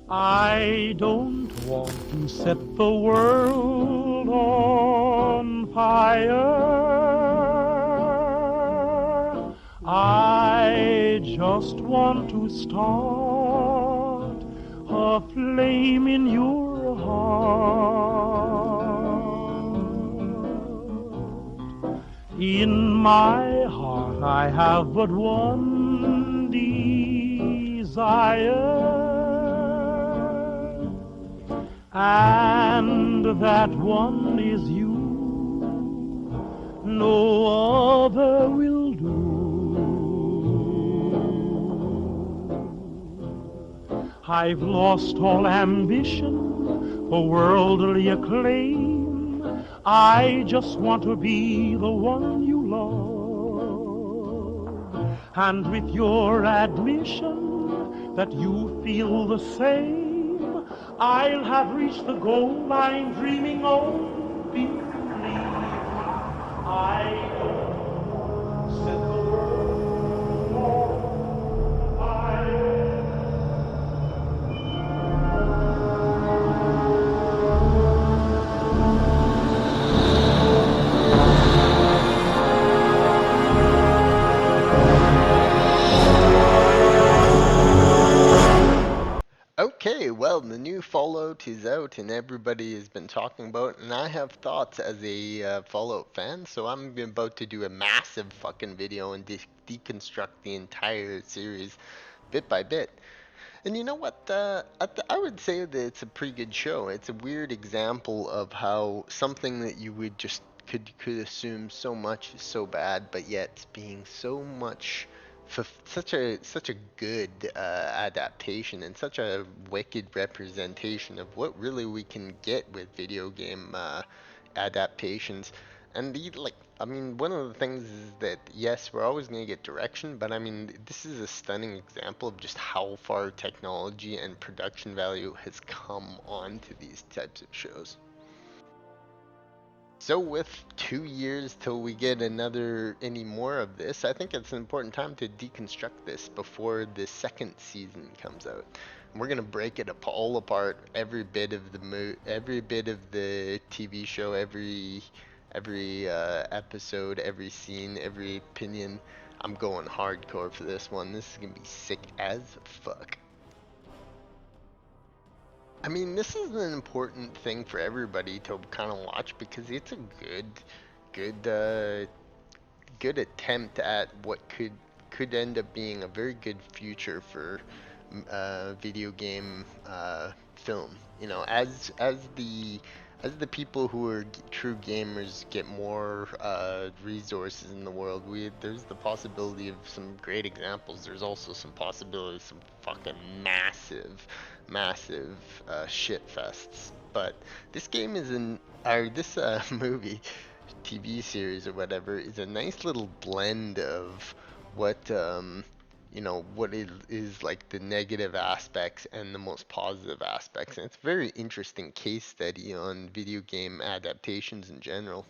I don't want to set the world on fire. I just want to start a flame in your heart. In my heart I have but one desire, and that one is you. No other will do. I've lost all ambition for worldly acclaim. I just want to be the one you love. And with your admission that you feel the same, I'll have reached the goal I'm dreaming of. Believe me, I don't set the world on fire. Okay, well, the new Fallout is out and everybody has been talking about it, and I have thoughts as a Fallout fan, so I'm about to do a massive fucking video and deconstruct the entire series bit by bit. And you know what? I would say that it's a pretty good show. It's a weird example of how something that you would just could assume so much is so bad, but yet it's being so much for such a good adaptation and such a wicked representation of what really we can get with video game adaptations. And I mean, one of the things is that yes, we're always going to get direction, but I mean, this is a stunning example of just how far technology and production value has come onto these types of shows. So with 2 years till we get any more of this, I think it's an important time to deconstruct this before the second season comes out. And we're gonna break it all apart, every bit of every bit of the TV show, every episode, every scene, every opinion. I'm going hardcore for this one. This is gonna be sick as fuck. I mean, this is an important thing for everybody to kind of watch because it's a good, good attempt at what could end up being a very good future for video game film. You know, as the people who are true gamers get more resources in the world, there's the possibility of some great examples. There's also some possibility of some fucking massive shit fests. But this game is or this movie, TV series or whatever, is a nice little blend of what what is like the negative aspects and the most positive aspects, and it's a very interesting case study on video game adaptations in general.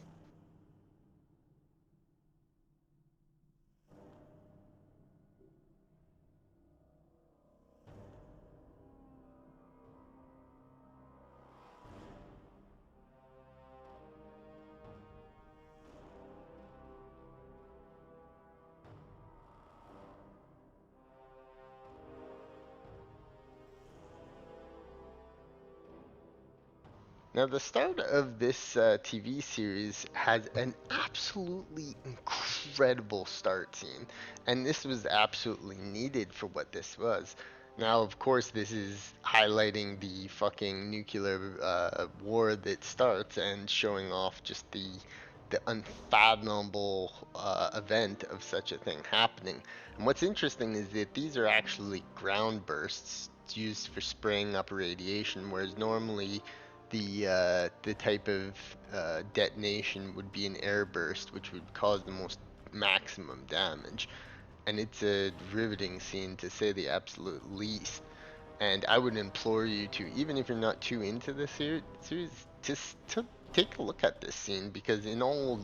Now, the start of this TV series has an absolutely incredible start scene, and this was absolutely needed for what this was. Now, of course, this is highlighting the fucking nuclear war that starts and showing off just the unfathomable event of such a thing happening. And what's interesting is that these are actually ground bursts used for spraying up radiation, whereas normally the type of detonation would be an air burst, which would cause the most maximum damage. And it's a riveting scene to say the absolute least. And I would implore you to, even if you're not too into the series, just to take a look at this scene because in all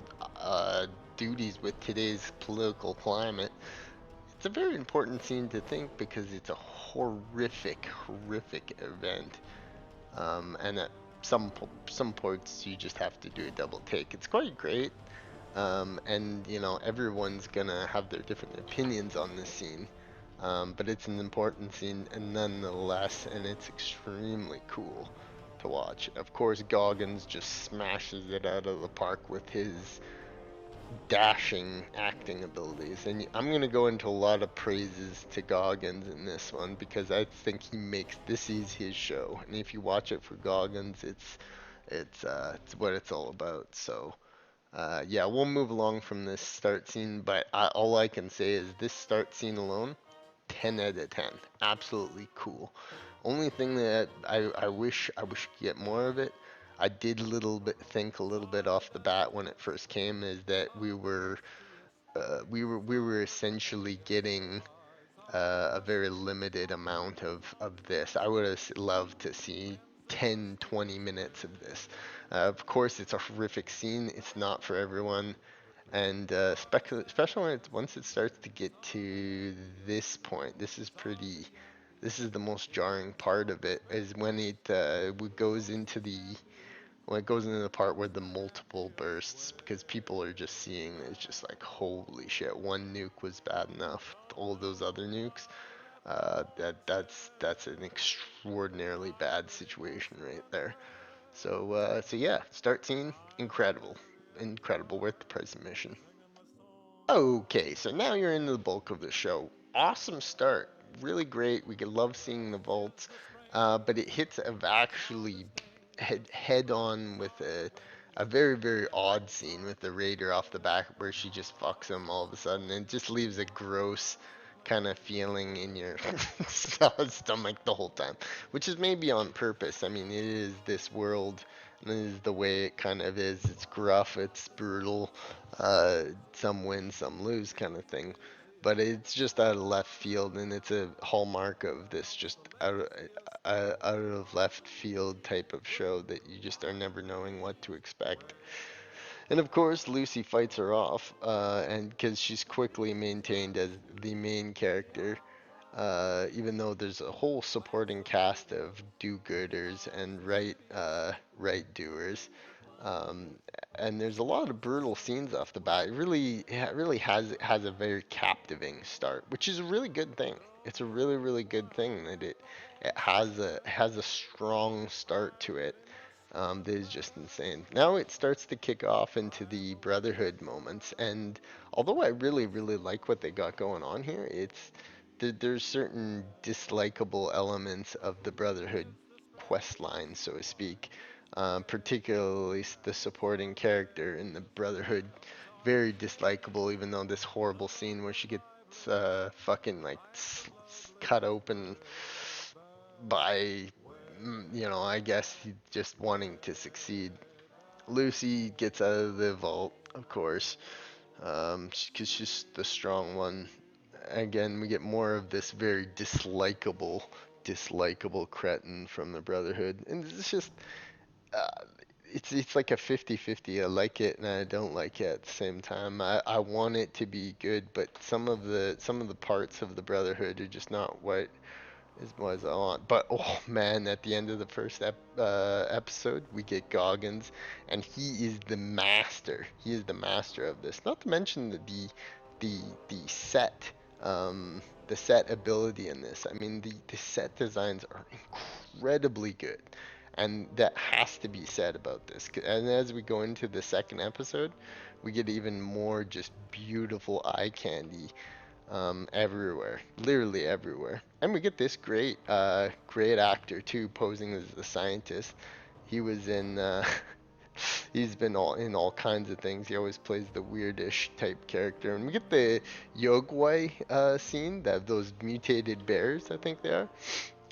duties with today's political climate, it's a very important scene to think because it's a horrific, horrific event. And at some points you just have to do a double take. It's quite great. And you know, everyone's gonna have their different opinions on this scene. But it's an important scene and nonetheless, and it's extremely cool to watch. Of course, Goggins just smashes it out of the park with his dashing acting abilities. And I'm going to go into a lot of praises to Goggins in this one because I think he makes this is his show. And if you watch it for Goggins, it's what it's all about. So, yeah, we'll move along from this start scene, but all I can say is this start scene alone, 10 out of 10. Absolutely cool. Only thing that I wish you could get more of it. I did think a little bit off the bat when it first came is that we were essentially getting a very limited amount of this. I would have loved to see 10, 20 minutes of this. Of course, it's a horrific scene. It's not for everyone. And especially once it starts to get to this point, this is the most jarring part of it, is when it goes into the part where the multiple bursts, because people are just seeing it's just like, holy shit, one nuke was bad enough. All those other nukes, that's an extraordinarily bad situation right there. So yeah, start scene, incredible, incredible, worth the price of admission. Okay, so now you're into the bulk of the show. Awesome start, really great. We could love seeing the vaults, but it hits actually head on with a very very odd scene with the raider off the back where she just fucks him all of a sudden and just leaves a gross kind of feeling in your stomach the whole time, which is maybe on purpose. I mean, it is this world. And this is the way it kind of is. It's gruff, it's brutal, uh, some win, some lose kind of thing. But it's just out of left field, and it's a hallmark of this just out of left field type of show that you just are never knowing what to expect. And of course, Lucy fights her off, and because she's quickly maintained as the main character, even though there's a whole supporting cast of do-gooders and right doers. Um, and there's a lot of brutal scenes off the bat. It really has a very captivating start, which is a really good thing. It's a really really good thing that it has a strong start to it. That is just insane. Now it starts to kick off into the Brotherhood moments, and although I really really like what they got going on here, there's certain dislikable elements of the Brotherhood quest line, so to speak. Particularly the supporting character in the Brotherhood, very dislikable. Even though this horrible scene where she gets fucking like cut open by, I guess just wanting to succeed. Lucy gets out of the vault, of course, because she's the strong one. Again, we get more of this very dislikable cretin from the Brotherhood, and it's just, uh, it's like a 50-50. I like it and I don't like it at the same time. I want it to be good, but some of the parts of the Brotherhood are just not what is was on. But oh man, at the end of the first episode, we get Goggins, and he is the master. He is the master of this. Not to mention the the set the set ability in this. I mean, the set designs are incredibly good. And that has to be said about this. And as we go into the second episode, we get even more just beautiful eye candy everywhere, literally everywhere. And we get this great actor too, posing as the scientist. He was in, he's been in all kinds of things. He always plays the weirdish type character. And we get the Yogwai scene, that those mutated bears, I think they are.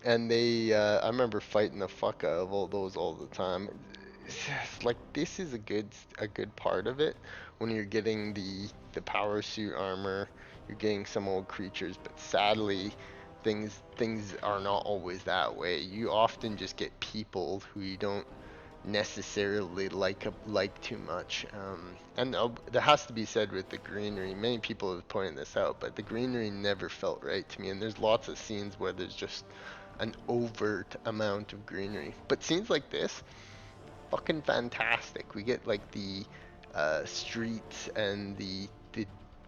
And I remember fighting the fuck out of all those all the time. It's like this is a good part of it when you're getting the power suit armor, you're getting some old creatures, but sadly, things are not always that way. You often just get people who you don't necessarily like too much. And there has to be said with the greenery. Many people have pointed this out, but the greenery never felt right to me. And there's lots of scenes where there's just an overt amount of greenery. But scenes like this, fucking fantastic. We get like the streets and the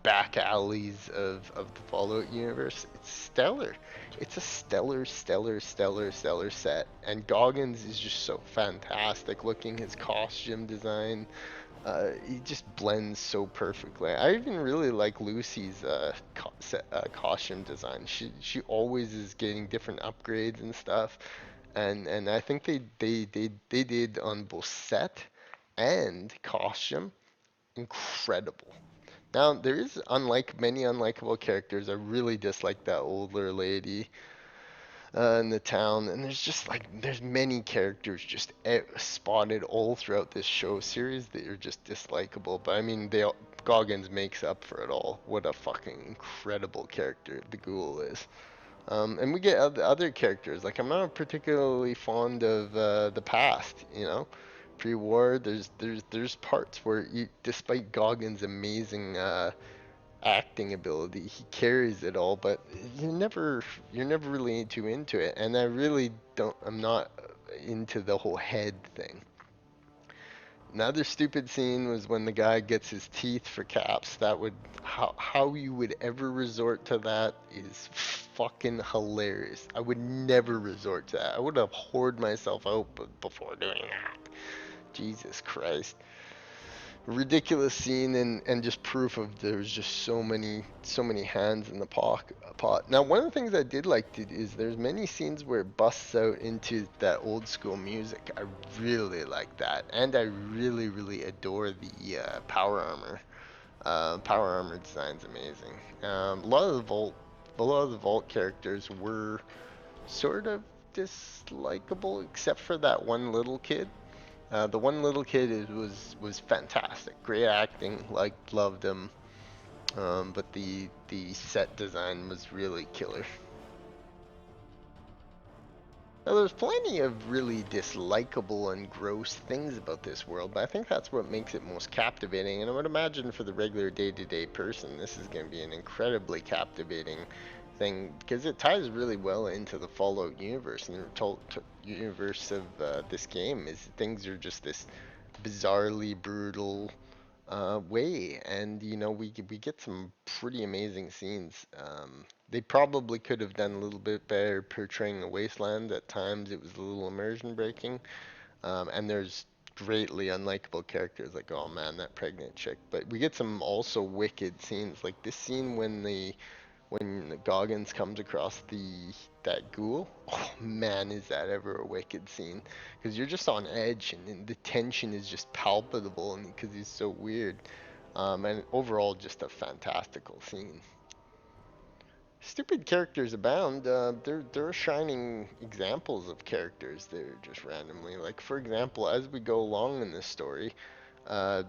back alleys of the Fallout universe. It's stellar. It's a stellar set. And Goggins is just so fantastic looking. His costume design, he just blends so perfectly. I even really like Lucy's costume design. She always is getting different upgrades and stuff, and I think they did on both set and costume incredible. Now there is, unlike many unlikable characters, I really dislike that older lady in the town, and there's just like there's many characters just spotted all throughout this show series that are just dislikable. But I mean, Goggins makes up for it all. What a fucking incredible character the Ghoul is. And we get other characters. Like I'm not particularly fond of the past. Pre-war. There's parts where, despite Goggins' amazing acting ability. He carries it all, but you're never really too into it. And I really don't. I'm not into the whole head thing. Another stupid scene was when the guy gets his teeth for caps. That would how you would ever resort to that is fucking hilarious. I would never resort to that. I would have whored myself out before doing that. Jesus Christ. Ridiculous scene, and just proof of there's just so many hands in the pot. Now, one of the things I did like is there's many scenes where it busts out into that old school music. I really like that, and I really adore the power armor. Power armor design's amazing. A lot of the vault characters were sort of dislikable, except for that one little kid. The one little kid was fantastic, great acting, loved him. But the set design was really killer. Now, there's plenty of really dislikable and gross things about this world, but I think that's what makes it most captivating. And I would imagine for the regular day-to-day person, this is going to be an incredibly captivating thing because it ties really well into the Fallout universe and the universe of this game. Is things are just this bizarrely brutal way, and we get some pretty amazing scenes. They probably could have done a little bit better portraying the wasteland. At times, it was a little immersion breaking, and there's greatly unlikable characters like, oh man, that pregnant chick. But we get some also wicked scenes, like this scene when Goggins comes across that ghoul. Oh man, is that ever a wicked scene? Because you're just on edge, and the tension is just palpable, and because he's so weird. And overall, just a fantastical scene. Stupid characters abound. There are shining examples of characters that are just randomly. Like for example, as we go along in this story, uh,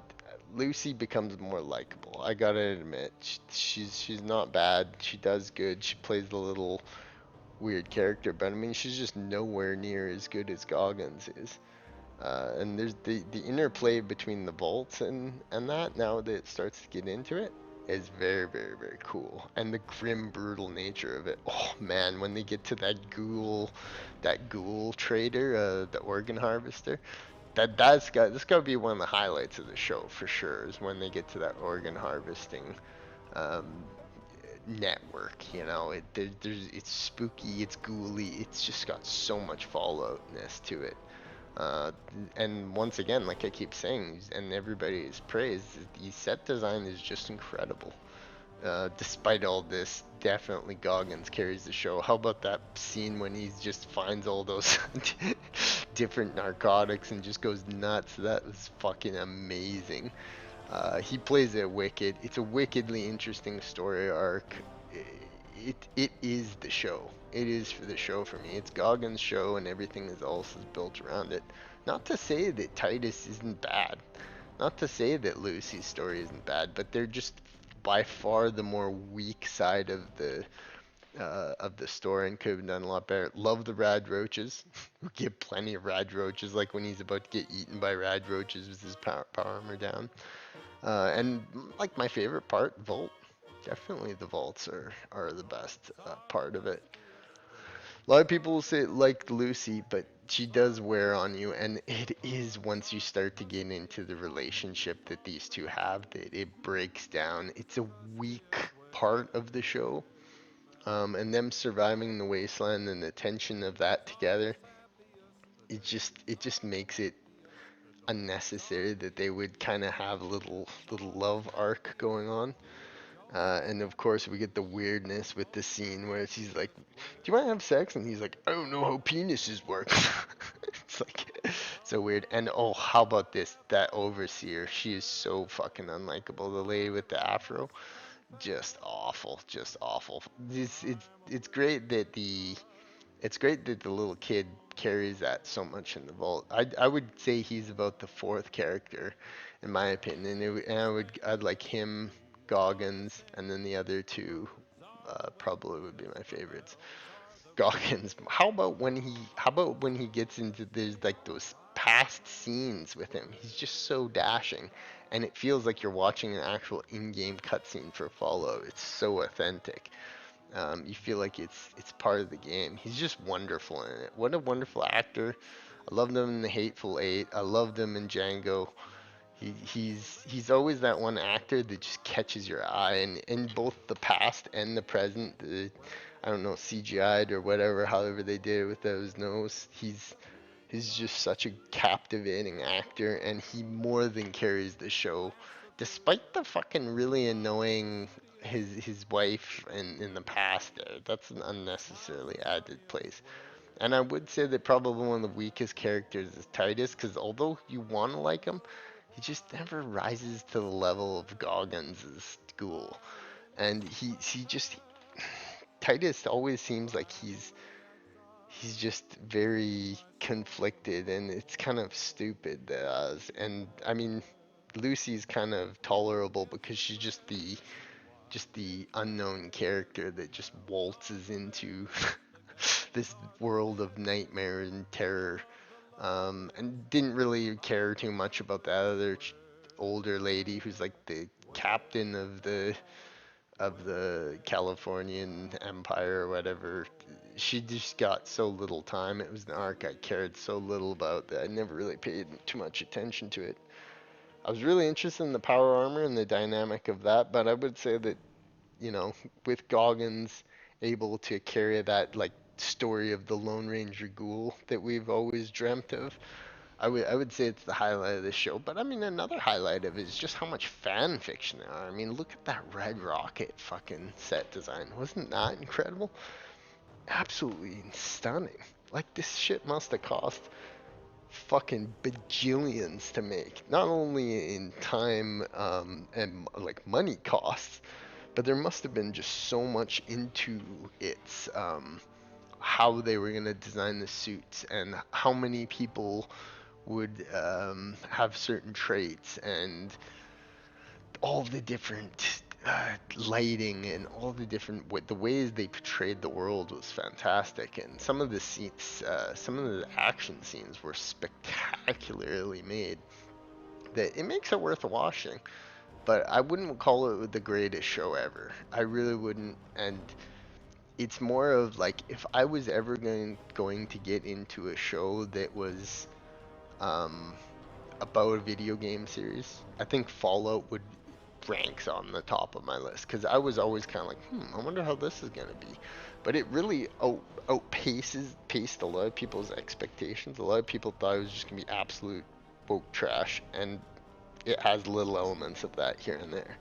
Lucy becomes more likable. I gotta admit, she's not bad. She does good. She plays the little weird character, but I mean, she's just nowhere near as good as Goggins is. And there's the interplay between the vaults and that, now that it starts to get into it, is very cool. And the grim, brutal nature of it. Oh man, when they get to that ghoul trader, the organ harvester, that's got to be one of the highlights of the show for sure. Is when they get to that organ harvesting um, network. It's spooky, it's ghouly, it's just got so much Falloutness to it. Uh, and once again, like I keep saying, and everybody is praised, the set design is just incredible. Despite all this, definitely Goggins carries the show. How about that scene when he just finds all those different narcotics and just goes nuts? That was fucking amazing. He plays it wicked. It's a wickedly interesting story arc. It is the show. It is for the show for me. It's Goggins' show, and everything else is built around it. Not to say that Titus isn't bad. Not to say that Lucy's story isn't bad, but they're just by far the more weak side of of the story and could have done a lot better. Love the rad roaches. We get plenty of rad roaches, like when he's about to get eaten by rad roaches with his power armor down. And like my favorite part, Volt. Definitely the vaults are the best part of it. A lot of people will say like Lucy, but she does wear on you, and it is once you start to get into the relationship that these two have that it breaks down. It's a weak part of the show, and them surviving the wasteland and the tension of that together. It just makes it unnecessary that they would kind of have a little love arc going on. And of course, we get the weirdness with the scene where she's like, "Do you want to have sex?" And he's like, "I don't know how penises work." It's like so weird. And oh, how about this? That overseer, she is so fucking unlikable. The lady with the afro, just awful, just awful. It's great that the little kid carries that so much in the vault. I would say he's about the fourth character, in my opinion. I'd like him, Goggins, and then the other two probably would be my favorites. Goggins. How about when he gets into there's like those past scenes with him. He's just so dashing, and it feels like you're watching an actual in-game cutscene for Fallout. It's so authentic. You feel like it's part of the game. He's just wonderful in it. What a wonderful actor. I loved him in The Hateful Eight. I loved him in Django. He's always that one actor that just catches your eye, and in both the past and the present, I don't know, CGI'd or whatever, however they did it with those nose. He's just such a captivating actor, and he more than carries the show, despite the fucking really annoying his wife in the past there. That's an unnecessarily added place. And I would say that probably one of the weakest characters is Titus, because although you want to like him, he just never rises to the level of Goggins' school. And he just Titus always seems like he's just very conflicted, and it's kind of stupid. And I mean, Lucy's kind of tolerable because she's just the unknown character that just waltzes into this world of nightmare and terror, and didn't really care too much about that other older lady who's like the captain of the Californian Empire or whatever. She just got so little time. It was an arc I cared so little about that I never really paid too much attention to it. I was really interested in the power armor and the dynamic of that, but I would say that, with Goggins able to carry that like story of the Lone Ranger ghoul that we've always dreamt of, I would say it's the highlight of this show. But I mean, another highlight of it is just how much fan fiction there are. I mean, look at that Red Rocket fucking set design. Wasn't that incredible? Absolutely stunning. Like this shit must have cost fucking bajillions to make. Not only in time and like money costs, but there must have been just so much into its how they were gonna design the suits and how many people would have certain traits and all the different lighting and all the different the ways they portrayed the world was fantastic, and some of the scenes, some of the action scenes were spectacularly made. That it makes it worth watching, but I wouldn't call it the greatest show ever. I really wouldn't, and it's more of like if I was ever going to get into a show that was um, about a video game series, I think Fallout would ranks on the top of my list because I was always kind of like, I wonder how this is gonna be. But it really paced a lot of people's expectations. A lot of people thought it was just gonna be absolute woke trash, and it has little elements of that here and there.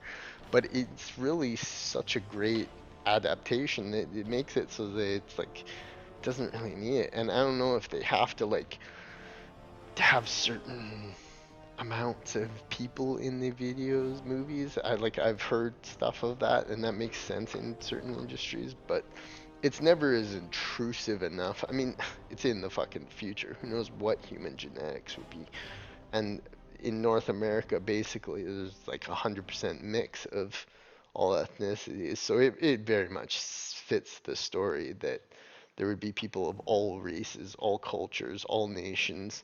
But it's really such a great adaptation that it makes it so that it's like it doesn't really need it. And I don't know if they have to like have certain amounts of people in the videos movies. I've heard stuff of that, and that makes sense in certain industries, but it's never as intrusive enough. I mean, it's in the fucking future. Who knows what human genetics would be? And in North America, basically, there's like 100% mix of all ethnicities, so it very much fits the story that there would be people of all races, all cultures, all nations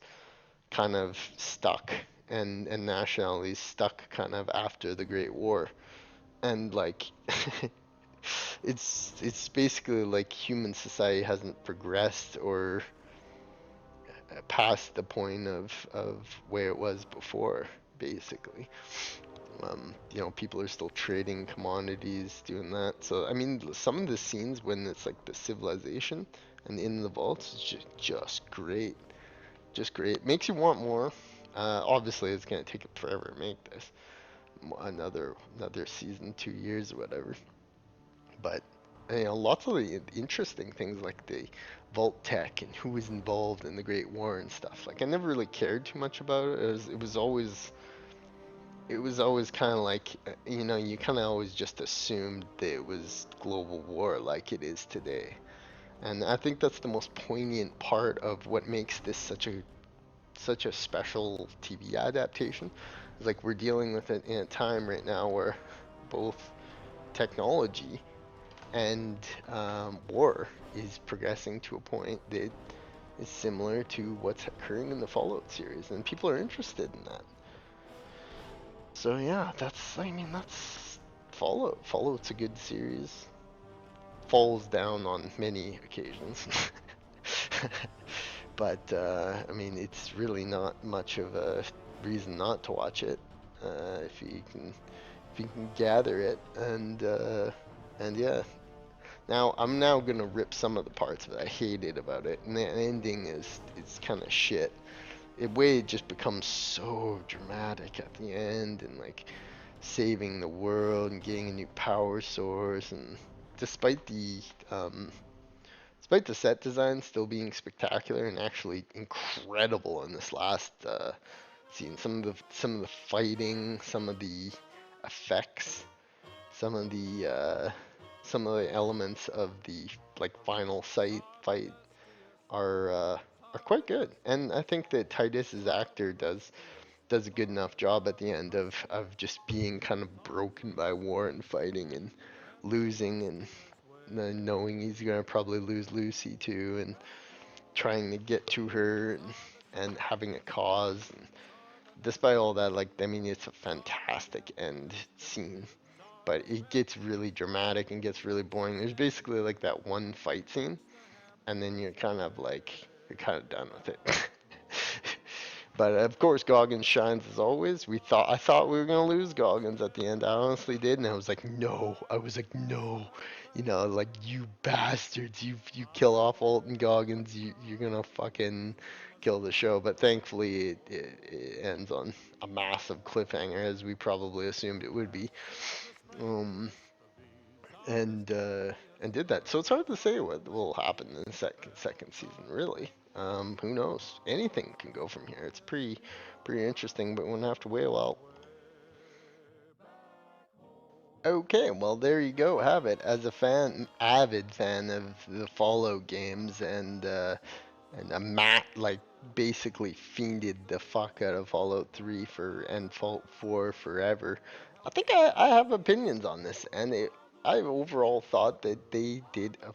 kind of stuck and nationalities stuck kind of after the Great War. And like it's basically like human society hasn't progressed or past the point of where it was before, basically. People are still trading commodities, doing that. So, I mean, some of the scenes when it's like the civilization and in the vaults is just great. Just great. Makes you want more. Obviously, it's gonna take it forever to make this. Another season, 2 years or whatever. But lots of the interesting things like the vault tech and who was involved in the Great War and stuff. Like I never really cared too much about it. It was always kind of like you kind of always just assumed that it was global war like it is today. And I think that's the most poignant part of what makes this such a special TV adaptation. It's like we're dealing with it in a time right now where both technology and war is progressing to a point that is similar to what's occurring in the Fallout series, and people are interested in that. So yeah, that's Fallout. Fallout's a good series. Falls down on many occasions. But I mean, it's really not much of a reason not to watch it if you can gather it and yeah. Now I'm now gonna rip some of the parts that I hated about it, and the ending is it's kind of shit. It just becomes so dramatic at the end, and like saving the world and getting a new power source, and despite the um, despite the set design still being spectacular and actually incredible in this last scene, some of the fighting, some of the effects, some of the uh, some of the elements of the like final site fight are uh, are quite good, and I think that Titus's actor does a good enough job at the end of just being kind of broken by war and fighting and losing and knowing he's gonna probably lose Lucy too, and trying to get to her and having a cause. And despite all that, like I mean, it's a fantastic end scene, but it gets really dramatic and gets really boring. There's basically like that one fight scene, and then you're kind of done with it. But of course, Goggins shines as always. I thought we were gonna lose Goggins at the end. I honestly did, and I was like, no. I was like, no. Like you bastards, you kill off Walton Goggins, you're gonna fucking kill the show. But thankfully, it ends on a massive cliffhanger, as we probably assumed it would be. Um, and and did that. So it's hard to say what will happen in the second season, really. Who knows? Anything can go from here. It's pretty interesting, but we're gonna have to wait a while. Okay, well there you go. Have it. As a avid fan of the Fallout games, and a Matt like basically fiended the fuck out of Fallout 3 and Fallout 4 forever. I think I have opinions on this, and I overall thought that they did a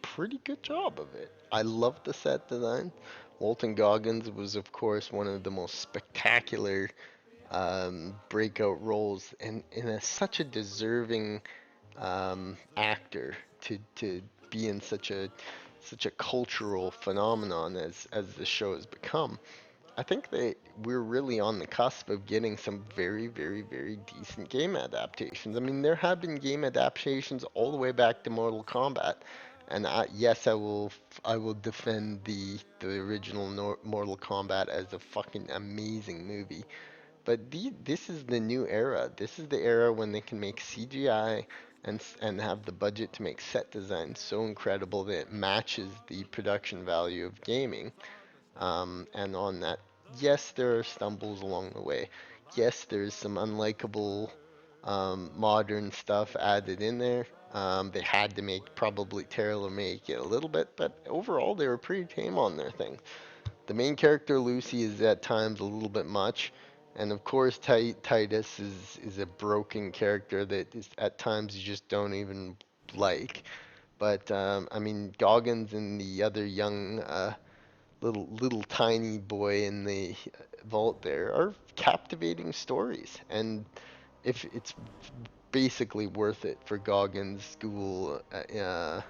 pretty good job of it. I loved the set design. Walton Goggins was, of course, one of the most spectacular breakout roles, and such a deserving actor to be in such a cultural phenomenon as the show has become. I think that we're really on the cusp of getting some very, very, very decent game adaptations. I mean, there have been game adaptations all the way back to Mortal Kombat, and yes, I will defend the original Mortal Kombat as a fucking amazing movie. But this is the new era. This is the era when they can make CGI and have the budget to make set design so incredible that it matches the production value of gaming. And on that, yes, there are stumbles along the way. Yes, there's some unlikable modern stuff added in there. They had to probably tailor make it a little bit, but overall they were pretty tame on their thing. The main character Lucy is at times a little bit much, and of course Titus is a broken character that is at times you just don't even like. But I mean, Goggins and the other young little tiny boy in the vault there are captivating stories, and if it's basically worth it for Goggins School in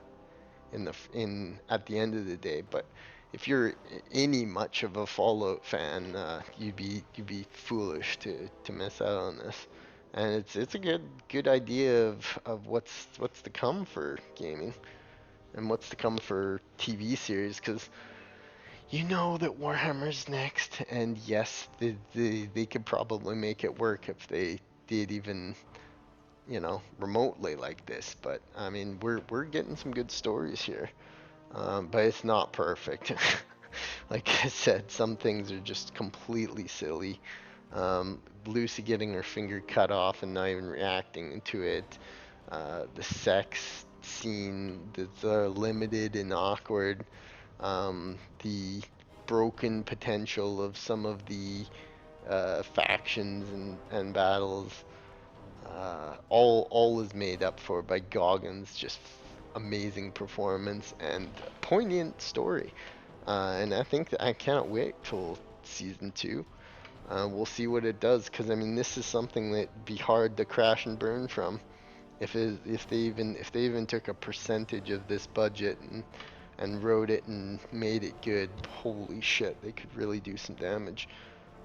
at the end of the day. But if you're any much of a Fallout fan, you'd be foolish to miss out on this. And it's a good idea of what's to come for gaming and what's to come for TV series, because you know that Warhammer's next, and yes, they could probably make it work if they did even, remotely like this. But I mean, we're getting some good stories here, but it's not perfect. Like I said, some things are just completely silly. Lucy getting her finger cut off and not even reacting to it. The sex scene that's limited and awkward. The broken potential of some of the factions and battles. All is made up for by Goggins' just amazing performance and poignant story. And I think that I can't wait till season two. We'll see what it does, because I mean, this is something that'd be hard to crash and burn from. If they even took a percentage of this budget and wrote it and made it good, holy shit, they could really do some damage.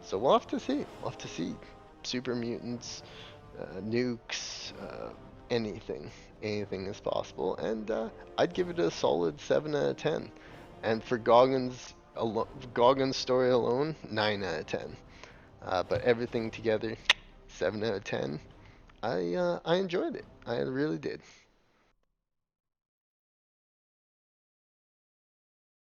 So we'll have to see. We'll have to see. Super mutants, nukes, anything is possible, and I'd give it a solid 7 out of 10. And for Goggins story alone, 9 out of 10. But everything together, 7 out of 10. I enjoyed it. I really did.